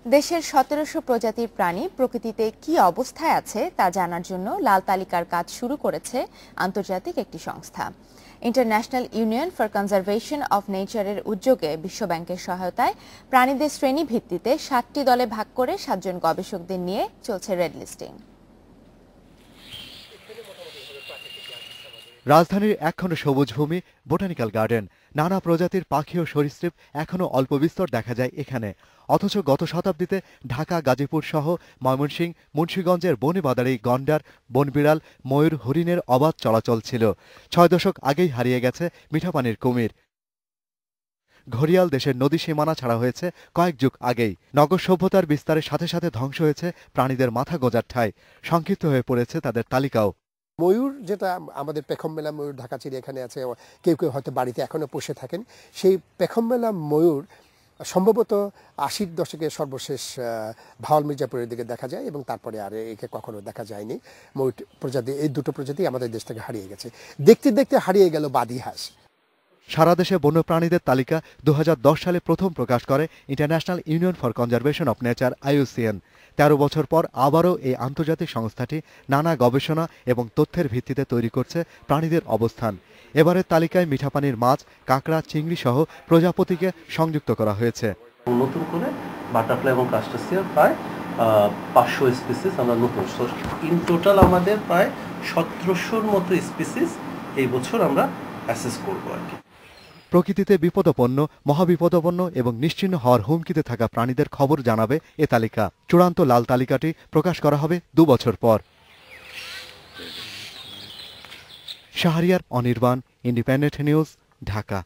দেশের ১৭০০ প্রজাতির প্রাণী প্রকৃতিতে কি অবস্থায় আছে তা জানার জন্য লাল তালিকার কাজ শুরু করেছে আন্তর্জাতিক একটি সংস্থা। International union for conservation of নেচারের উদ্যোগে বিশ্বব্যাংকের সহায়তায় প্রাণীদের শ্রেণী ভিত্তিতে ৭টি দলে ভাগ করে ৭ জন গবেষকদের নিয়ে চলছে রেড লিস্টিং। রাজধানীর একখণ্ড সবুজ ভূমি, বোটানিক্যাল গার্ডেন, নানা প্রজাতির পাখি ও সরীসৃপ এখনও অল্প বিস্তর দেখা যায় এখানে। অথচ গত শতাব্দীতে ঢাকা, গাজীপুর সহ ময়মনসিংহ, মুন্সিগঞ্জের বনেবাদারি গন্ডার, বনবিড়াল, ময়ূর, হরিণের অবাধ চলাচল ছিল। ৬ দশক আগেই হারিয়ে গেছে মিঠাপানির কুমির। ঘড়িয়াল দেশের নদী সীমানা ছাড়া হয়েছে কয়েক যুগ আগেই। নগর সভ্যতার বিস্তারের সাথে সাথে ধ্বংস হয়েছে প্রাণীদের মাথা গোঁজার ঠাঁই। সংক্ষিপ্ত হয়ে পড়েছে তাদের তালিকাও। ময়ূর, যেটা আমাদের পেখম মেলা ময়ূর ঢাকা চিড়িয়াখানে আছে, কেউ কেউ হয়তো বাড়িতে এখনো পুষে থাকেন, সেই পেখম মেলা ময়ূর সম্ভবত ৮০ দশকের সর্বশেষ ভাওয়াল মির্জাপুরের দিকে দেখা যায় এবং তারপরে আর একে কখনো দেখা যায়নি। ময়ূর প্রজাতি, এই দুটো প্রজাতি আমাদের দেশ থেকে হারিয়ে গেছে। দেখতে দেখতে হারিয়ে গেল বাদী হাঁস। সারা দেশে বন্যপ্রাণীদের তালিকা ২০১০ সালে প্রথম প্রকাশ করে international union for conservation of nature IUCN। ১৩ বছর পর আবারও এই আন্তর্জাতিক সংস্থাটি নানা গবেষণা এবং তথ্যের ভিত্তিতে তৈরি করছে প্রাণীদের অবস্থান। এবারের তালিকায় মিঠাপানির মাছ, কাঁকড়া, চিংড়ি সহ প্রজাপতিকে সংযুক্ত করা হয়েছে। নতুন করে বাটারফ্লাই এবং ক্রাস্টাসিয়ার প্রায় ৫০০ স্পিসিস আমরা নতুন, ইন টোটাল আমাদের প্রায় ১৭০০-র মতো স্পিসিস এই বছর আমরা অ্যাসেস করব আর কি। প্রকৃতিতে বিপদাপন্ন, মহাবিপদাপন্ন এবং নিশ্চিহ্ন হওয়ার হুমকিতে থাকা প্রাণীদের খবর জানাবে এ তালিকা। চূড়ান্ত লাল তালিকাটি প্রকাশ করা হবে ২ বছর পর। Shahriar, Anirban, independent news, Dhaka.